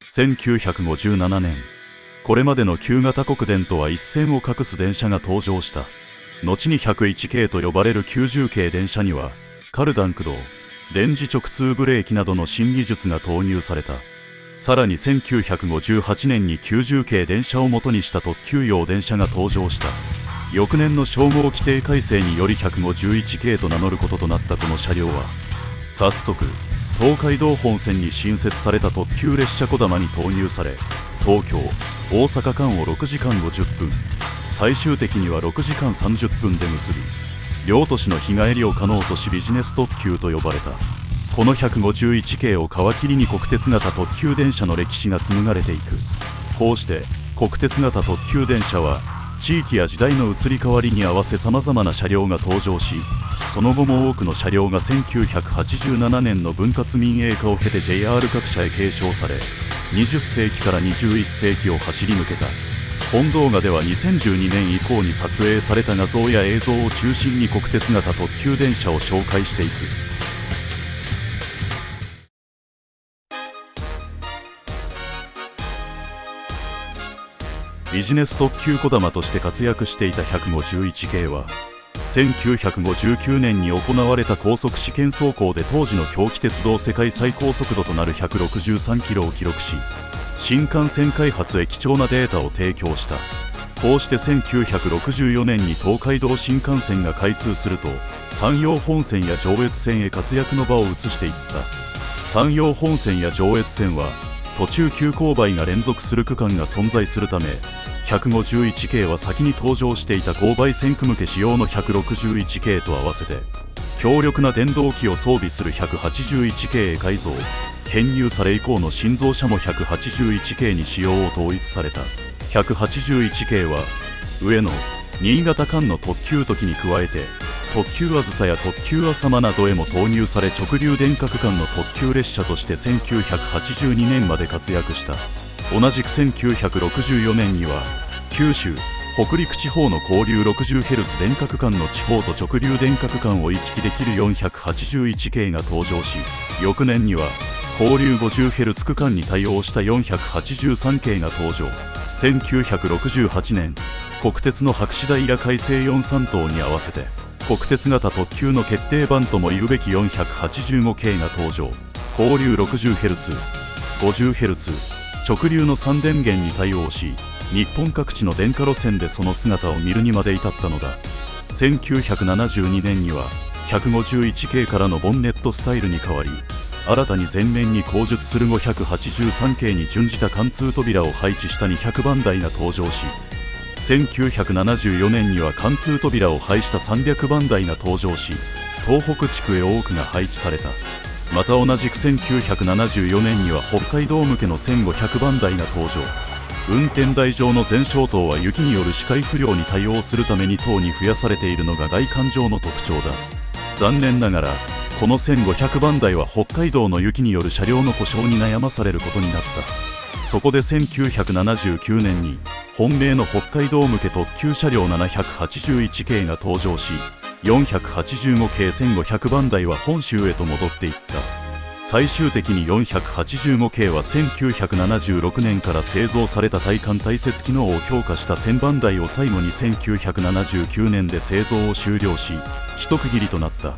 1957年、これまでの旧型国電とは一線を画す電車が登場した。後に101系と呼ばれる90系電車にはカルダン駆動、電磁直通ブレーキなどの新技術が投入された。さらに1958年に90系電車を元にした特急用電車が登場した。翌年の称号規定改正により151系と名乗ることとなったこの車両は、早速東海道本線に新設された特急列車こだまに投入され、東京・大阪間を6時間50分、最終的には6時間30分で結び、両都市の日帰りを可能としビジネス特急と呼ばれた。この151系を皮切りに国鉄型特急電車の歴史が紡がれていく。こうして国鉄型特急電車は地域や時代の移り変わりに合わせさまざまな車両が登場し、その後も多くの車両が1987年の分割民営化を経て JR 各社へ継承され、20世紀から21世紀を走り抜けた。本動画では2012年以降に撮影された画像や映像を中心に国鉄型特急電車を紹介していく。ビジネス特急こだまとして活躍していた151系は、1959年に行われた高速試験走行で当時の狭軌鉄道世界最高速度となる163キロを記録し、新幹線開発へ貴重なデータを提供した。こうして1964年に東海道新幹線が開通すると、山陽本線や上越線へ活躍の場を移していった。山陽本線や上越線は途中急勾配が連続する区間が存在するため、151系は先に登場していた勾配線区向け仕様の161系と合わせて強力な電動機を装備する181系へ改造編入され、以降の新造車も181系に仕様を統一された。181系は上野・新潟間の特急時に加えて特急あずさや特急あさまなどへも投入され、直流電化区間の特急列車として1982年まで活躍した。同じく1964年には九州・北陸地方の交流 60Hz 電化区間の地方と直流電化区間を行き来できる481系が登場し、翌年には交流 50Hz 区間に対応した483系が登場。1968年、国鉄の白紙ダイヤ改正43等に合わせて国鉄型特急の決定版ともいうべき485系が登場。交流 60Hz、50Hz、直流の3電源に対応し、日本各地の電化路線でその姿を見るにまで至ったのだ。1972年には151系からのボンネットスタイルに変わり、新たに前面に後述する583系に準じた貫通扉を配置した200番台が登場し、1974年には貫通扉を配した300番台が登場し、東北地区へ多くが配置された。また同じく1974年には北海道向けの1500番台が登場。運転台上の前照灯は雪による視界不良に対応するために灯に増やされているのが外観上の特徴だ。残念ながらこの1500番台は北海道の雪による車両の故障に悩まされることになった。そこで1979年に本命の北海道向け特急車両781系が登場し、485系1500番台は本州へと戻っていった。最終的に485系は1976年から製造された対艦対接機能を強化した1000番台を最後に1979年で製造を終了し、一区切りとなった。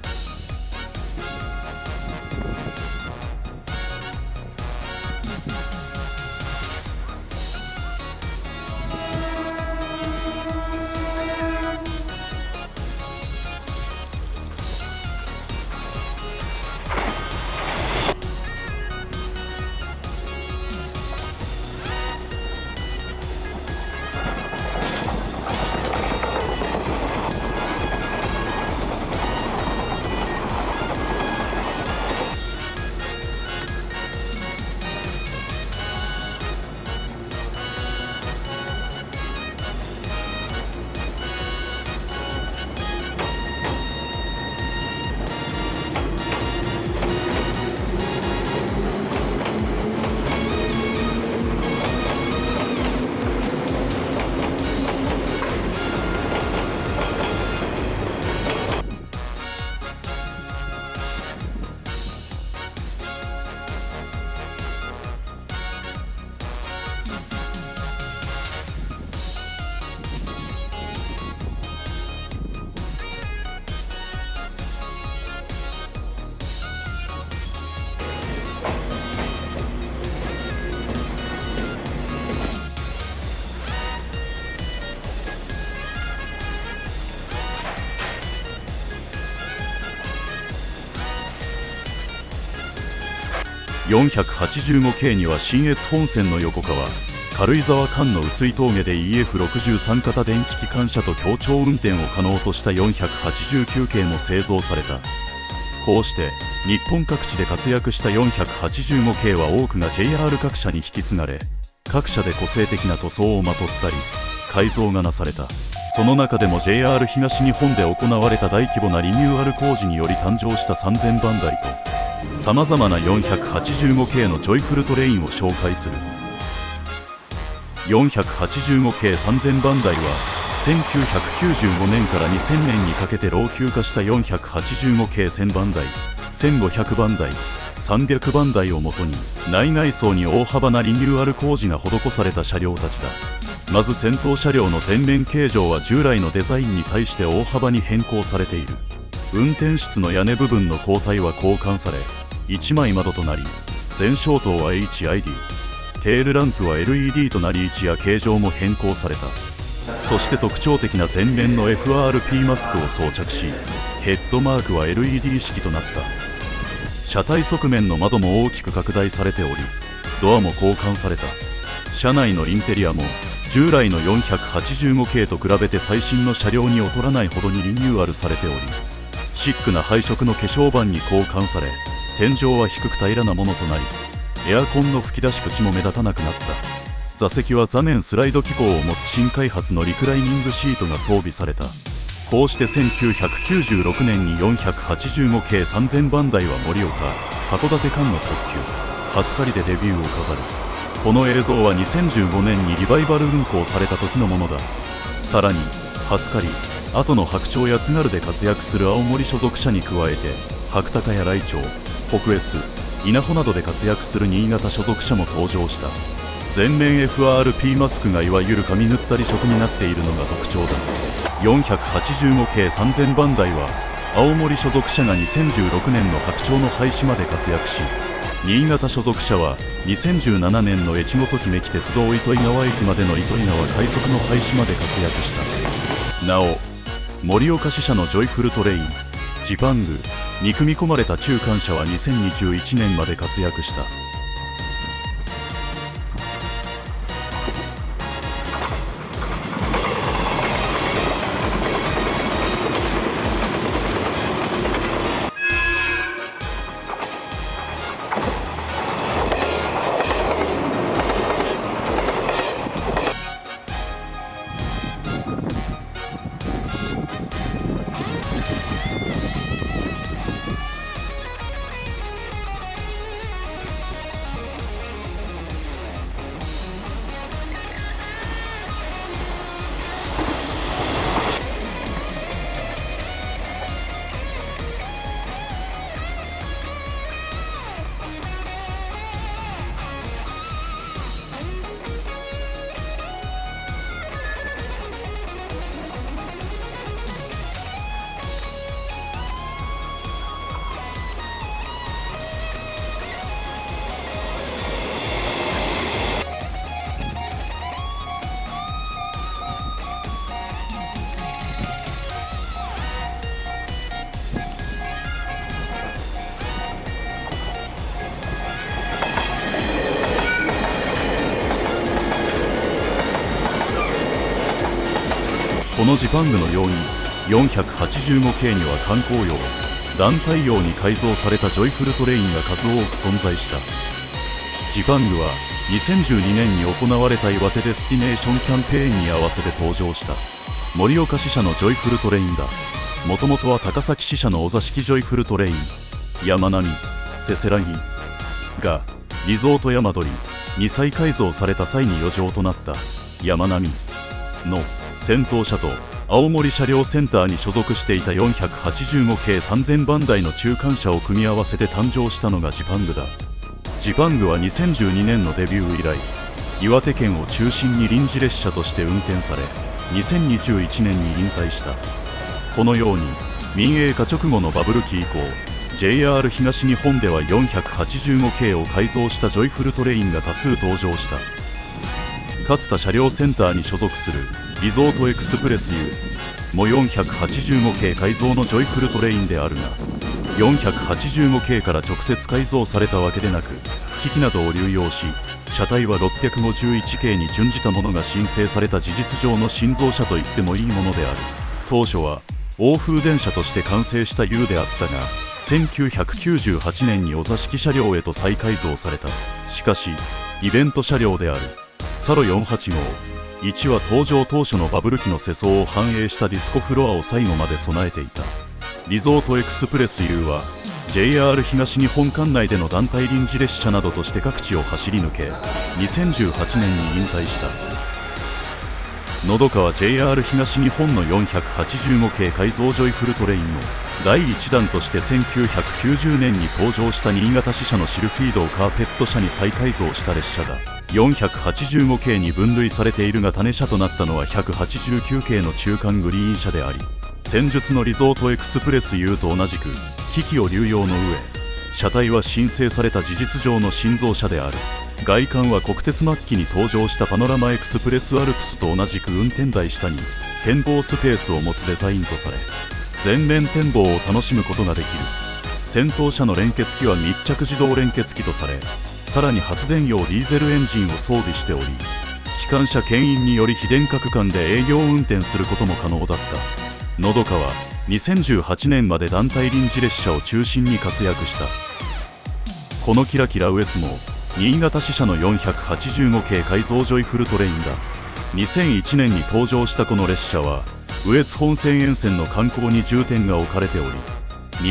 485系には信越本線の横川軽井沢間の碓氷峠で EF63 型電気機関車と協調運転を可能とした489系も製造された。こうして日本各地で活躍した485系は多くが JR 各社に引き継がれ、各社で個性的な塗装をまとったり改造がなされた。その中でも JR 東日本で行われた大規模なリニューアル工事により誕生した3000番台とさまざまな485系のジョイフルトレインを紹介する。485系3000番台は1995年から2000年にかけて老朽化した485系1000番台、1500番台、300番台をもとに内外装に大幅なリニューアル工事が施された車両たちだ。まず先頭車両の前面形状は従来のデザインに対して大幅に変更されている。運転室の屋根部分の鋼体は交換され1枚窓となり、前照灯は HID、 テールランプは LED となり位置や形状も変更された。そして特徴的な前面の FRP マスクを装着し、ヘッドマークは LED 式となった。車体側面の窓も大きく拡大されており、ドアも交換された。車内のインテリアも従来の485系と比べて最新の車両に劣らないほどにリニューアルされており、シックな配色の化粧板に交換され、天井は低く平らなものとなり、エアコンの吹き出し口も目立たなくなった。座席は座面スライド機構を持つ新開発のリクライニングシートが装備された。こうして1996年に485系3000番台は盛岡函館間の特急初狩りでデビューを飾る。この映像は2015年にリバイバル運行された時のものだ。さらに初狩り後の白鳥や津軽で活躍する青森所属車に加えて、白鷹や来鳥、北越、稲穂などで活躍する新潟所属車も登場した。前面 FRP マスクがいわゆる紙塗ったり色になっているのが特徴だ。485系3000番台は青森所属車が2016年の白鳥の廃止まで活躍し、新潟所属車は2017年の越後ときめき鉄道糸魚川駅までの糸魚川快速の廃止まで活躍した。なお盛岡支社のジョイフルトレイン、ジパングに組み込まれた中間車は2021年まで活躍した。このジパングのように485系には観光用、団体用に改造されたジョイフルトレインが数多く存在した。ジパングは2012年に行われた岩手デスティネーションキャンペーンに合わせて登場した盛岡支社のジョイフルトレインだ。もともとは高崎支社のお座敷ジョイフルトレイン山並せせらぎがリゾート山鳥に再改造された際に余剰となった山並の先頭車と青森車両センターに所属していた485系3000番台の中間車を組み合わせて誕生したのがジパングだ。ジパングは2012年のデビュー以来、岩手県を中心に臨時列車として運転され、2021年に引退した。このように民営化直後のバブル期以降、JR 東日本では485系を改造したジョイフルトレインが多数登場した。勝田車両センターに所属するリゾートエクスプレス U も485系改造のジョイフルトレインであるが、485系から直接改造されたわけでなく、機器などを流用し、車体は651系に準じたものが申請された事実上の新造車と言ってもいいものである。当初は欧風電車として完成した U であったが、1998年にお座敷車両へと再改造された。しかしイベント車両であるサロ485 1は登場当初のバブル期の世相を反映したディスコフロアを最後まで備えていた。リゾートエクスプレス U は JR 東日本管内での団体臨時列車などとして各地を走り抜け、2018年に引退した。のどかは JR 東日本の485系改造ジョイフルトレインの第1弾として1990年に登場した新潟支社のシルフィードをカーペット車に再改造した列車だ。485系に分類されているが種車となったのは189系の中間グリーン車であり、戦術のリゾートエクスプレス U と同じく機器を流用の上、車体は申請された事実上の新造車である。外観は国鉄末期に登場したパノラマエクスプレスアルプスと同じく運転台下に展望スペースを持つデザインとされ、全面展望を楽しむことができる。先頭車の連結機は密着自動連結機とされ、さらに発電用ディーゼルエンジンを装備しており、機関車牽引により非電化区間で営業運転することも可能だった。のどかは2018年まで団体臨時列車を中心に活躍した。このキラキラウエツも新潟支社の485系改造ジョイフルトレインだ。2001年に登場したこの列車は羽越本線沿線の観光に重点が置かれており、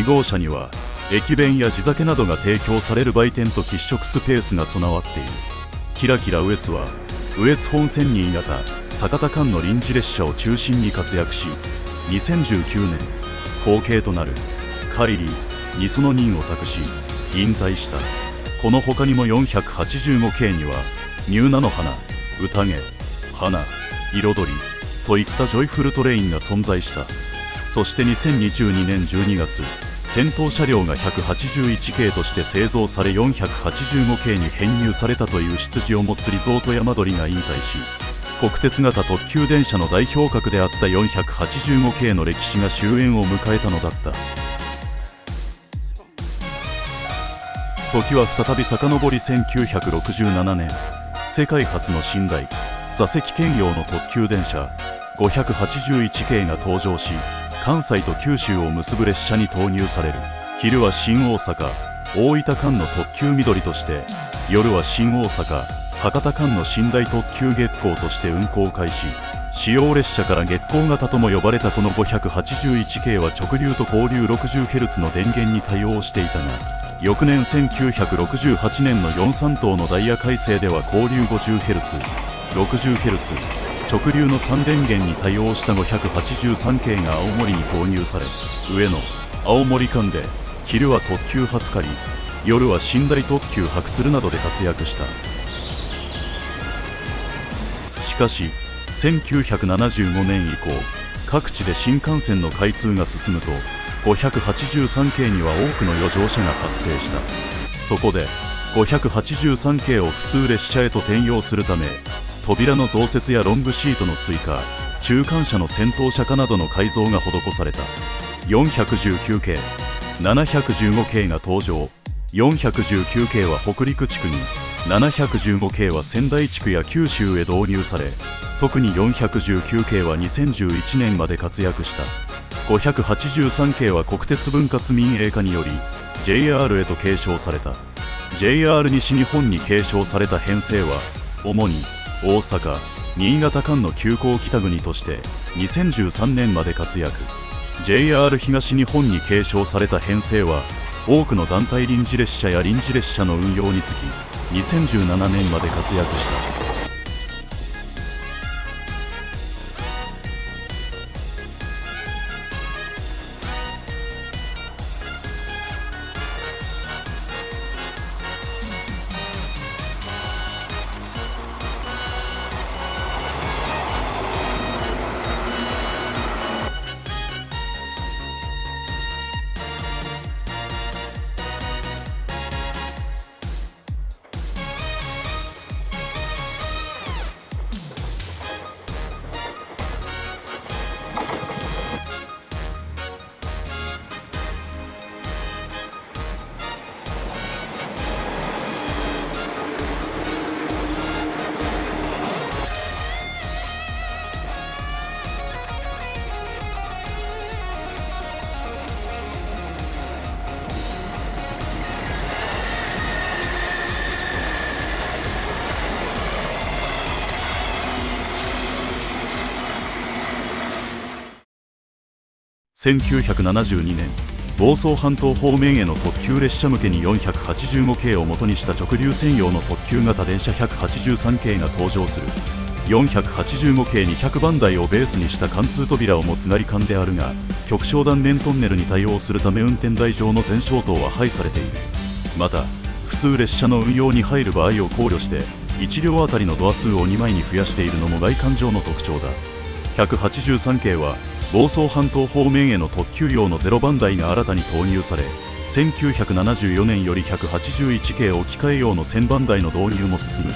2号車には駅弁や地酒などが提供される売店と喫食スペースが備わっている。キラキラ羽越は羽越本線新潟酒田間の臨時列車を中心に活躍し、2019年後継となるカリリにその任を託し引退した。この他にも485系にはニューナの花、宴、花、彩りといったジョイフルトレインが存在した。そして2022年12月、先頭車両が181系として製造され485系に編入されたという出自を持つリゾート山鳥が引退し、国鉄型特急電車の代表格であった485系の歴史が終焉を迎えたのだった。時は再び遡り1967年、世界初の寝台座席兼用の特急電車581系が登場し、関西と九州を結ぶ列車に投入される。昼は新大阪大分間の特急緑として、夜は新大阪博多間の寝台特急月光として運行開始。使用列車から月光型とも呼ばれたこの581系は直流と交流 60Hz の電源に対応していたが、翌年1968年の43等のダイヤ改正では交流 50Hz、60Hz、直流の3電源に対応した583系が青森に投入され、上野、青森間で昼は特急初狩り、夜は寝台特急白鶴などで活躍した。しかし1975年以降、各地で新幹線の開通が進むと583系には多くの余剰車が発生した。そこで583系を普通列車へと転用するため、扉の増設やロングシートの追加、中間車の先頭車化などの改造が施された。419系、715系が登場。419系は北陸地区に、715系は仙台地区や九州へ導入され、特に419系は2011年まで活躍した。583系は国鉄分割民営化により JR へと継承された。 JR 西日本に継承された編成は主に大阪・新潟間の急行北国として2013年まで活躍。 JR 東日本に継承された編成は多くの団体臨時列車や臨時列車の運用につき2017年まで活躍した。1972年、房総半島方面への特急列車向けに485系を元にした直流専用の特急型電車183系が登場する。485系200番台をベースにした貫通扉を持つ外観であるが、極小断面トンネルに対応するため運転台上の全消灯は廃されている。また普通列車の運用に入る場合を考慮して1両あたりのドア数を2枚に増やしているのも外観上の特徴だ。183系は房総半島方面への特急用の0番台が新たに投入され、1974年より181系置き換え用の1000番台の導入も進む。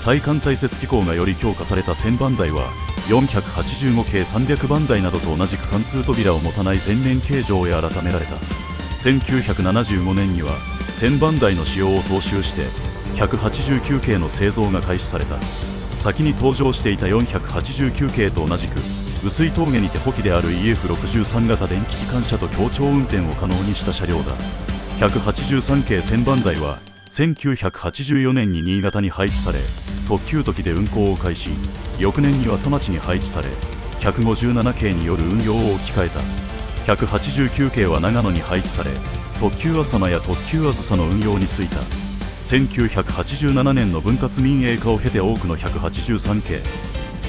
対艦対接機構がより強化された1000番台は485系300番台などと同じく貫通扉を持たない全面形状へ改められた。1975年には1000番台の使用を踏襲して189系の製造が開始された。先に登場していた489系と同じく碓氷峠にて補機である EF63 型電気機関車と協調運転を可能にした車両だ。183系1000番台は1984年に新潟に配置され、特急時で運行を開始。翌年には田町に配置され、157系による運用を置き換えた。189系は長野に配置され、特急あさまや特急あずさの運用に就いた。1987年の分割民営化を経て多くの183系、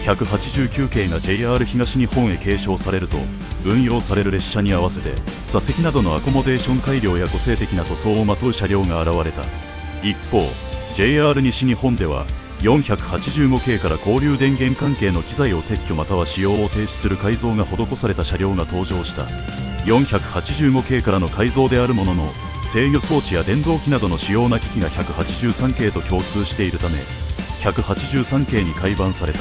189系が JR 東日本へ継承されると、運用される列車に合わせて座席などのアコモデーション改良や個性的な塗装をまとう車両が現れた。一方 JR 西日本では485系から交流電源関係の機材を撤去または使用を停止する改造が施された車両が登場した。485系からの改造であるものの、制御装置や電動機などの主要な機器が183系と共通しているため183系に改版された。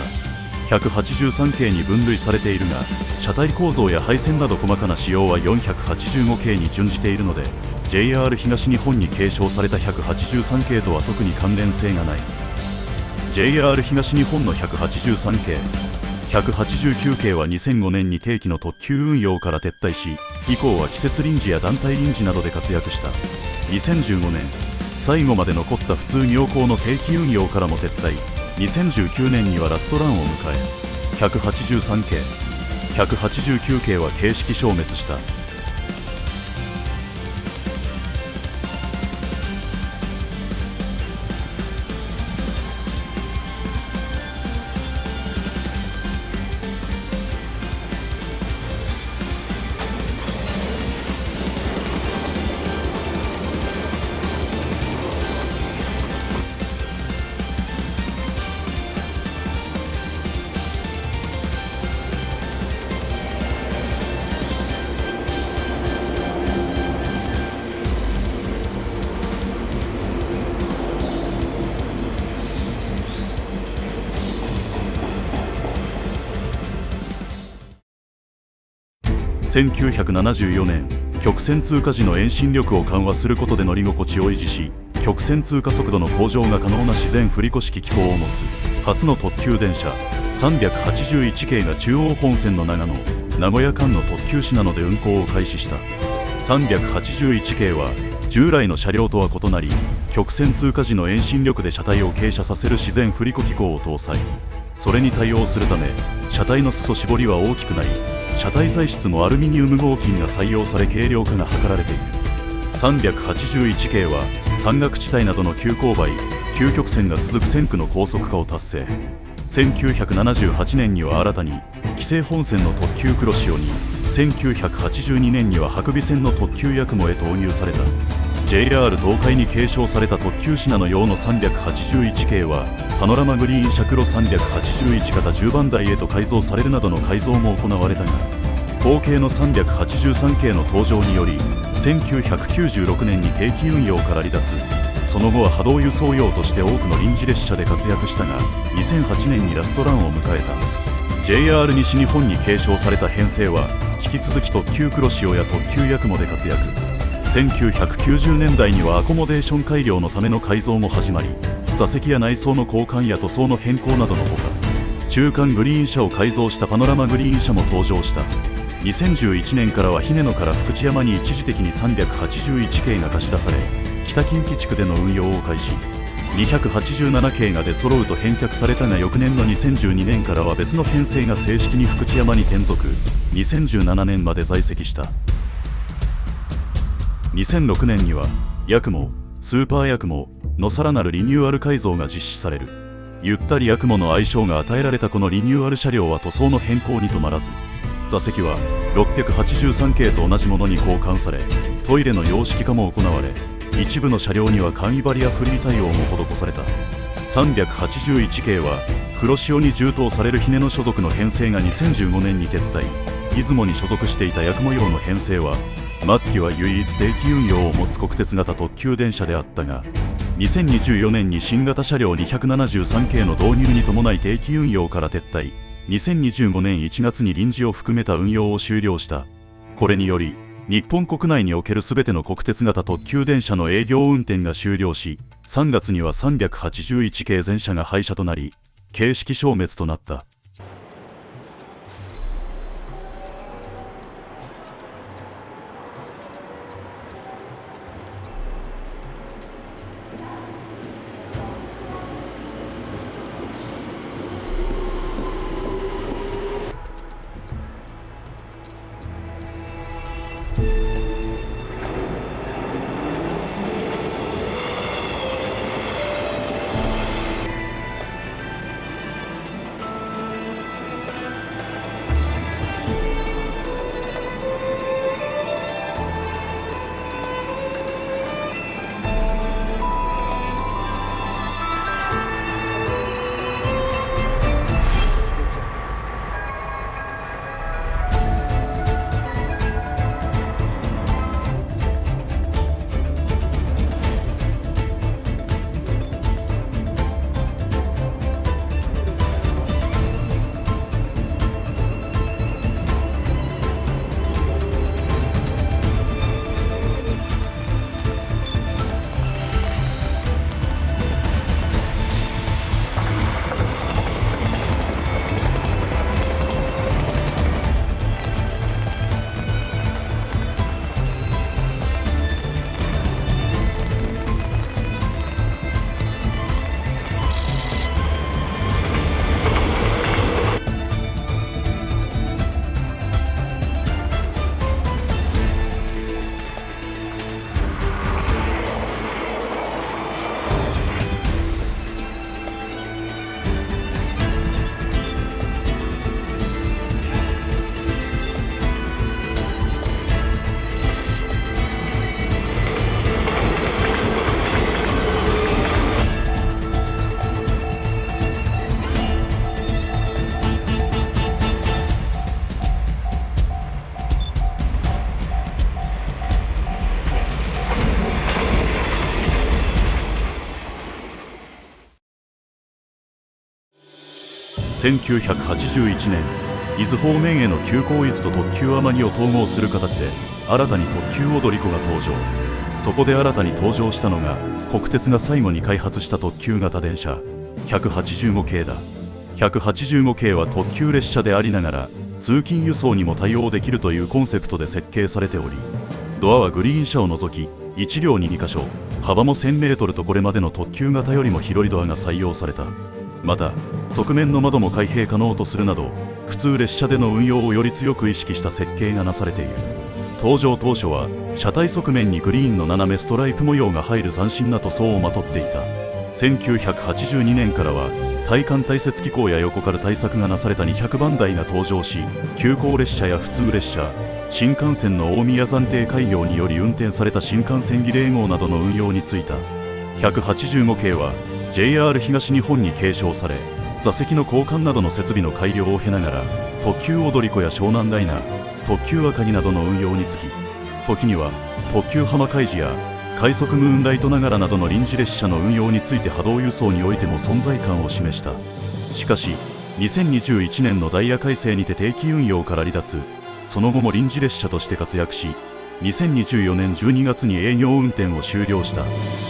183系に分類されているが、車体構造や配線など細かな仕様は485系に準じているので JR 東日本に継承された183系とは特に関連性がない。 JR 東日本の183系、189系は2005年に定期の特急運用から撤退し、以降は季節臨時や団体臨時などで活躍した。2015年、最後まで残った普通妙高の定期運用からも撤退。2019年にはラストランを迎え、183系、189系は形式消滅した。1974年、曲線通過時の遠心力を緩和することで乗り心地を維持し、曲線通過速度の向上が可能な自然振り子式機構を持つ初の特急電車381系が中央本線の長野・名古屋間の特急信濃で運行を開始した。381系は従来の車両とは異なり、曲線通過時の遠心力で車体を傾斜させる自然振り子機構を搭載。それに対応するため車体の裾絞りは大きくなり、車体材質もアルミニウム合金が採用され軽量化が図られている。381系は山岳地帯などの急勾配・急曲線が続く線区の高速化を達成。1978年には新たに紀勢本線の特急黒潮に、1982年には伯備線の特急やくもへ投入された。 JR 東海に継承された特急信濃用の381系はパノラマグリーン車黒381型10番台へと改造されるなどの改造も行われたが、後継の383系の登場により1996年に定期運用から離脱。その後は波動輸送用として多くの臨時列車で活躍したが、2008年にラストランを迎えた。 JR 西日本に継承された編成は引き続き特急黒潮や特急やくもで活躍。1990年代にはアコモデーション改良のための改造も始まり、座席や内装の交換や塗装の変更などのほか、中間グリーン車を改造したパノラマグリーン車も登場した。2011年からは姫野から福知山に一時的に381系が貸し出され、北近畿地区での運用を開始。287系が出揃うと返却されたが、翌年の2012年からは別の編成が正式に福知山に転属。2017年まで在籍した。2006年にはヤクモスーパーヤクモのさらなるリニューアル改造が実施される。ゆったりヤクモの愛称が与えられたこのリニューアル車両は塗装の変更にとまらず、座席は683系と同じものに交換され、トイレの洋式化も行われ、一部の車両には簡易バリアフリー対応も施された。381系は黒潮に充当されるひねの所属の編成が2015年に撤退。出雲に所属していたヤクモ用の編成は末期は唯一定期運用を持つ国鉄型特急電車であったが、2024年に新型車両273系の導入に伴い定期運用から撤退。2025年1月に臨時を含めた運用を終了した。これにより日本国内におけるすべての国鉄型特急電車の営業運転が終了し、3月には381系全車が廃車となり、形式消滅となった。1981年、伊豆方面への急行伊豆と特急天城を統合する形で新たに特急踊り子が登場。そこで新たに登場したのが国鉄が最後に開発した特急型電車185系だ。185系は特急列車でありながら通勤輸送にも対応できるというコンセプトで設計されており、ドアはグリーン車を除き1両に2箇所、幅も 1000m とこれまでの特急型よりも広いドアが採用された。また側面の窓も開閉可能とするなど、普通列車での運用をより強く意識した設計がなされている。登場当初は車体側面にグリーンの斜めストライプ模様が入る斬新な塗装をまとっていた。1982年からは対艦対接機構や横から対策がなされた200番台が登場し、急行列車や普通列車、新幹線の大宮暫定開業により運転された新幹線儀礼号などの運用に就いた。185系は JR 東日本に継承され、座席の交換などの設備の改良を経ながら特急踊り子や湘南ダイナー、特急あかぎなどの運用につき、時には特急浜海寺や快速ムーンライトながらなどの臨時列車の運用について波動輸送においても存在感を示した。しかし2021年のダイヤ改正にて定期運用から離脱。その後も臨時列車として活躍し、2024年12月に営業運転を終了した。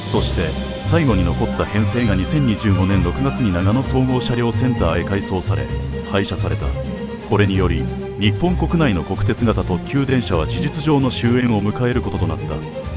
そして最後に残った編成が2025年6月に長野総合車両センターへ改装され廃車された。これにより日本国内の国鉄型特急電車は事実上の終焉を迎えることとなった。